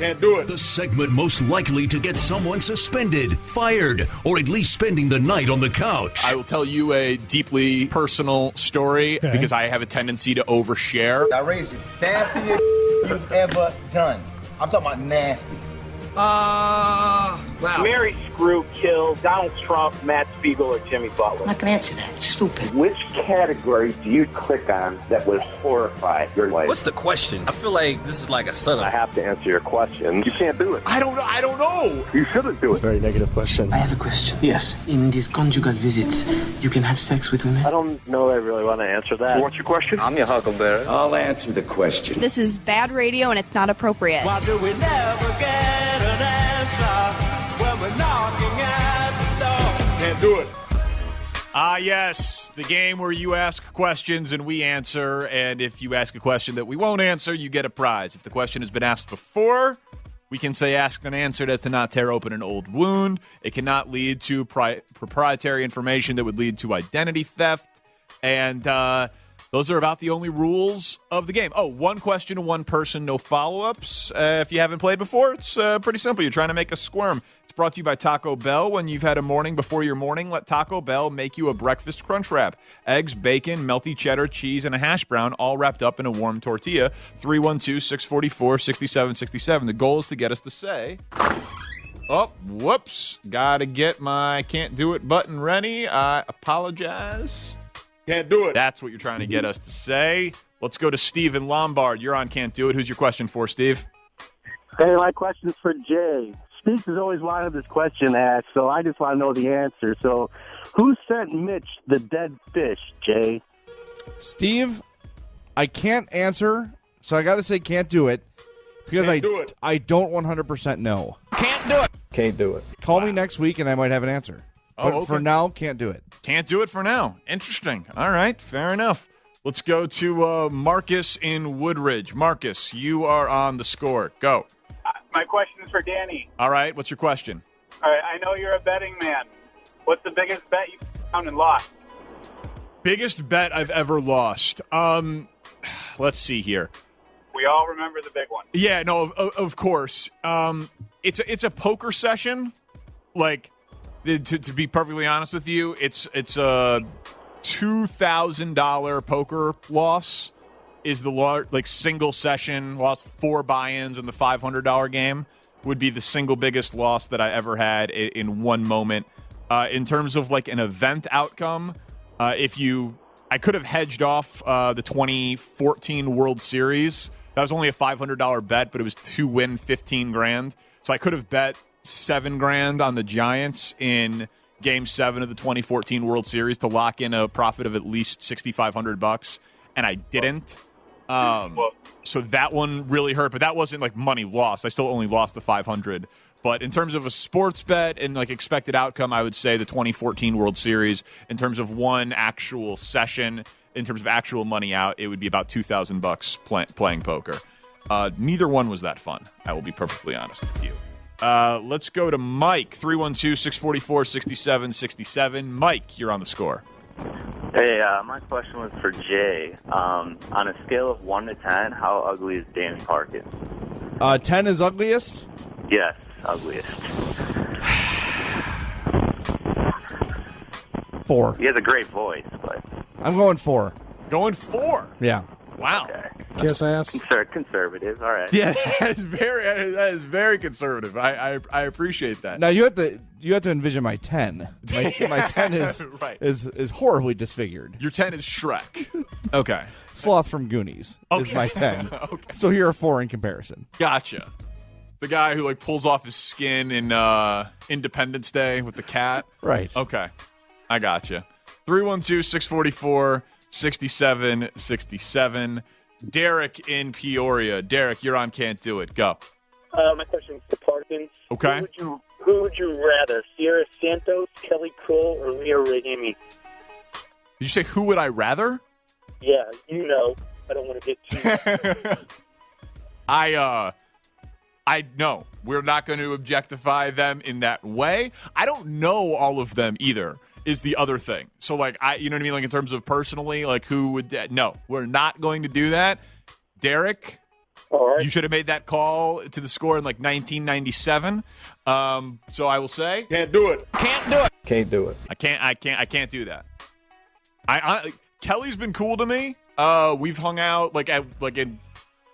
Can't do it. The segment most likely to get someone suspended, fired, or at least spending the night on the couch. I will tell you a deeply personal story because I have a tendency to overshare. I raised the nastiest you've ever done. I'm talking about nasty. Wow. Mary Screw killed Donald Trump, Matt Spiegel, or Jimmy Butler. I'm not going to answer that. It's stupid. Which category do you click on that would horrify your life? What's the question? I feel like this is like a setup. I have to answer your question. You can't do it. I don't know. You shouldn't do it. It's a very negative question. I have a question. Yes. In these conjugal visits, you can have sex with women? I don't know I really want to answer that. What's your question? I'm your huckleberry. I'll answer the question. This is bad radio and it's not appropriate. Why do we never get an answer when we're knocking at the door? Can't do it. Yes, the game where you ask questions and we answer, and if you ask a question that we won't answer, you get a prize. If the question has been asked before, we can say asked and answered as to not tear open an old wound. It cannot lead to proprietary information that would lead to identity theft, and those are about the only rules of the game. Oh, one question to one person, no follow-ups. If you haven't played before, it's pretty simple. You're trying to make a squirm. It's brought to you by Taco Bell. When you've had a morning before your morning, let Taco Bell make you a breakfast crunch wrap. Eggs, bacon, melty cheddar, cheese, and a hash brown, all wrapped up in a warm tortilla. 312-644-6767. The goal is to get us to say... Oh, whoops. Gotta get my can't do it button ready. I apologize. Can't do it. That's what you're trying to get us to say. Let's go to Steve in Lombard. You're on Can't Do It. Who's your question for, Steve? Hey, my question's for Jay. Speaks has always wanted this question asked, so I just want to know the answer. So, who sent Mitch the dead fish, Jay? Steve, I can't answer, so I got to say can't do it because I don't 100% know. Can't do it. Can't do it. Call me next week and I might have an answer. But okay. For now, can't do it. Can't do it for now. Interesting. All right, fair enough. Let's go to Marcus in Woodridge. Marcus, you are on the score. Go. My question is for Danny. All right, what's your question? All right, I know you're a betting man. What's the biggest bet you've found and lost? Biggest bet I've ever lost. Let's see here. We all remember the big one. Yeah, no, of course. It's a poker session. Like, to be perfectly honest with you, it's a $2,000 poker loss. Is the single session, lost 4 buy-ins in the $500 game, would be the single biggest loss that I ever had in one moment. In terms of like an event outcome, I could have hedged off the 2014 World Series. That was only a $500 bet, but it was to win $15,000. So I could have bet $7,000 on the Giants in Game 7 of the 2014 World Series to lock in a profit of at least $6,500, and I didn't. So that one really hurt, but that wasn't like money lost. I still only lost the $500. But in terms of a sports bet and like expected outcome, I would say the 2014 World Series. In terms of one actual session, in terms of actual money out, it would be about $2,000 playing poker. Neither one was that fun. I will be perfectly honest with you. Let's go to Mike, 312-644-6767. Mike, you're on the score. Hey, my question was for Jay. On a scale of 1 to 10, how ugly is Danny Parkins? 10 is ugliest? Yes, ugliest. 4. He has a great voice, but... I'm going 4. Going 4? Yeah. Wow. Okay. Yes, I asked. Conservative, all right. Yeah, that is very conservative. I appreciate that. Now you have to envision my 10. My 10 is right. is horribly disfigured. Your 10 is Shrek. Okay. Sloth from Goonies is my 10. Okay. So here are 4 in comparison. Gotcha. The guy who pulls off his skin in Independence Day with the cat. Right. Okay. I gotcha. 312-644-6767. Derek in Peoria. Derek, you're on Can't Do It. Go. My question is to Parkins. Okay. Who would you rather, Sierra Santos, Kelly Cole, or Leah Rahimi? Did you say who would I rather? Yeah, you know. I don't want to get too... I know. We're not going to objectify them in that way. I don't know all of them either. Is the other thing. So, you know what I mean? In terms of personally, who would... No, we're not going to do that. Derek, All right. You should have made that call to the score in like 1997. So I will say, Can't do it. Can't do it. Can't do it. I can't do that. Kelly's been cool to me. We've hung out like in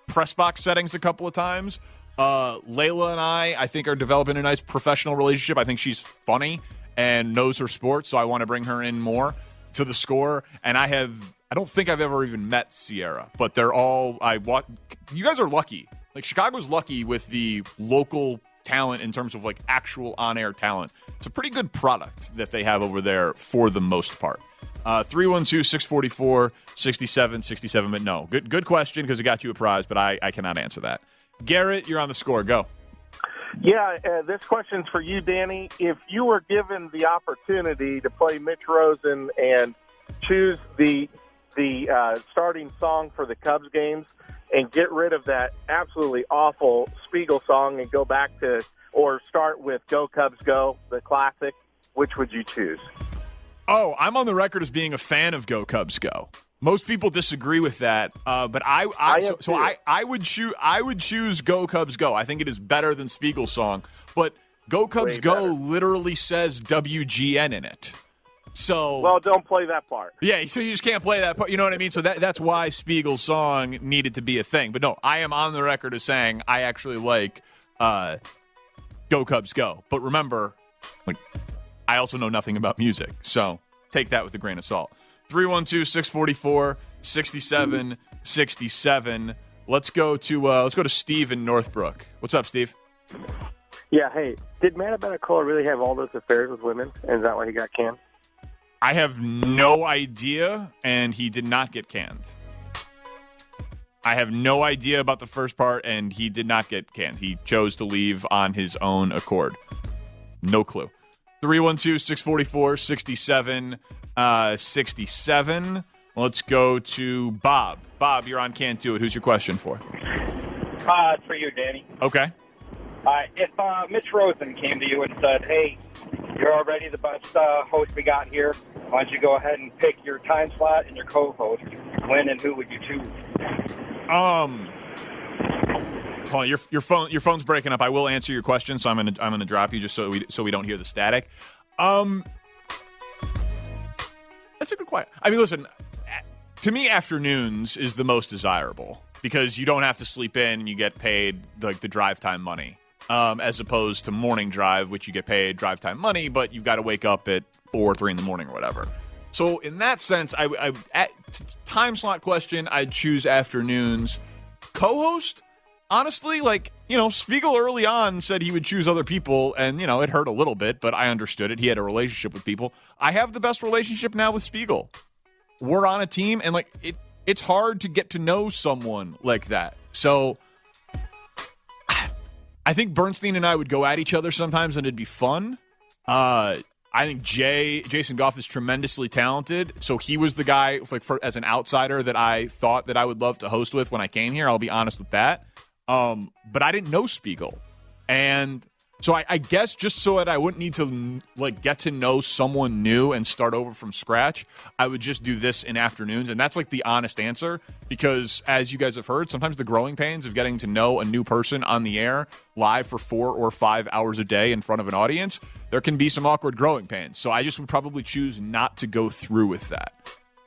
press box settings a couple of times. Layla and I think, are developing a nice professional relationship. I think she's funny and knows her sport, so I want to bring her in more to the score. And I don't think I've ever even met Sierra, but they're all you guys are lucky. Like, Chicago's lucky with the local talent in terms of like actual on-air talent. It's a pretty good product that they have over there for the most part. 312-644-6767. But no, good question, because it got you a prize, but I cannot answer that. Garrett, you're on the score. Go. Yeah, this question's for you, Danny. If you were given the opportunity to play Mitch Rosen and choose the starting song for the Cubs games and get rid of that absolutely awful Spiegel song and go back to, or start with Go Cubs Go, the classic, which would you choose? Oh, I'm on the record as being a fan of Go Cubs Go. Most people disagree with that, but I would choose Go Cubs Go. I think it is better than Spiegel's song, but Go Cubs Go literally says WGN in it. So, well, don't play that part. Yeah, so you just can't play that part. You know what I mean? So that's why Spiegel's song needed to be a thing. But no, I am on the record as saying I actually like Go Cubs Go. But remember, like, I also know nothing about music, so take that with a grain of salt. 312-644-6767. Let's go to Steve in Northbrook. What's up, Steve? Yeah, hey, did Matt Benacola really have all those affairs with women? And is that why he got canned? I have no idea, and he did not get canned. I have no idea about the first part, and he did not get canned. He chose to leave on his own accord. No clue. 312-644-6767. Let's go to Bob. Bob, you're on Can't Do It. Who's your question for? It's for you, Danny. Okay. If Mitch Rosen came to you and said, hey, you're already the best host we got here, why don't you go ahead and pick your time slot and your co-host? When and who would you choose? Hold on, your phone's breaking up. I will answer your question, so I'm gonna drop you just so we don't hear the static. That's a good question. I mean, listen, to me, afternoons is the most desirable because you don't have to sleep in and you get paid like the drive time money, as opposed to morning drive, which you get paid drive time money, but you've got to wake up at 4 or 3 in the morning or whatever. So in that sense, time slot question, I'd choose afternoons. Co-host, honestly, like, Spiegel early on said he would choose other people, and, it hurt a little bit, but I understood it. He had a relationship with people. I have the best relationship now with Spiegel. We're on a team, and, like, it's hard to get to know someone like that. So I think Bernstein and I would go at each other sometimes, and it'd be fun. I think Jason Goff is tremendously talented, so he was the guy as an outsider that I thought that I would love to host with when I came here. I'll be honest with that. But I didn't know Spiegel, and so I guess just so that I wouldn't need to get to know someone new and start over from scratch, I would just do this in afternoons, and that's the honest answer. Because as you guys have heard, sometimes the growing pains of getting to know a new person on the air live for 4 or 5 hours a day in front of an audience, there can be some awkward growing pains. So I just would probably choose not to go through with that,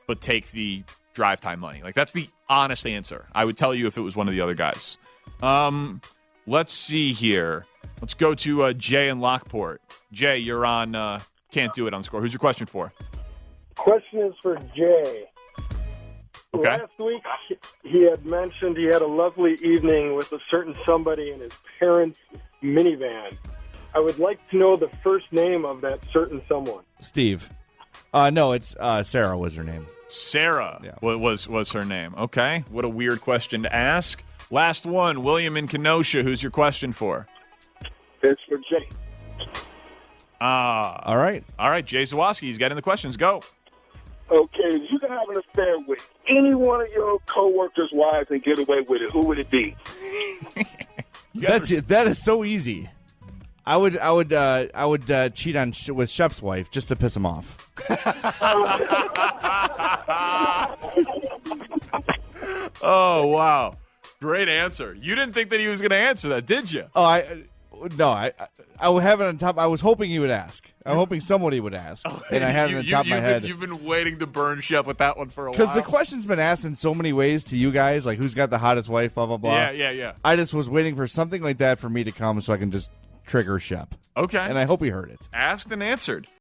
but take the drive time money. That's the honest answer. I would tell you if it was one of the other guys. Let's see here. Let's go to Jay in Lockport. Jay, you're on Can't Do It on Score. Who's your question for? Question is for Jay. Okay. Last week, he had mentioned he had a lovely evening with a certain somebody in his parents' minivan. I would like to know the first name of that certain someone. Steve. No, it's Sarah was her name. Sarah was her name. Okay. What a weird question to ask. Last one, William in Kenosha. Who's your question for? It's for Jay. All right. All right, Jay Zawoski. He's getting the questions. Go. Okay, if you can have an affair with any one of your coworkers' wives and get away with it, who would it be? That is so easy. I would cheat with Shep's wife just to piss him off. Oh, wow. Great answer. You didn't think that he was going to answer that, did you? Oh, I have it on top. I was hoping he would ask. I'm hoping somebody would ask, and I had it on top of my head. You've been waiting to burn Shep with that one for a while. Because the question's been asked in so many ways to you guys, like who's got the hottest wife, blah, blah, blah. Yeah. I I just was waiting for something like that for me to come so I can just trigger Shep. Okay. And I hope he heard it. Asked and answered.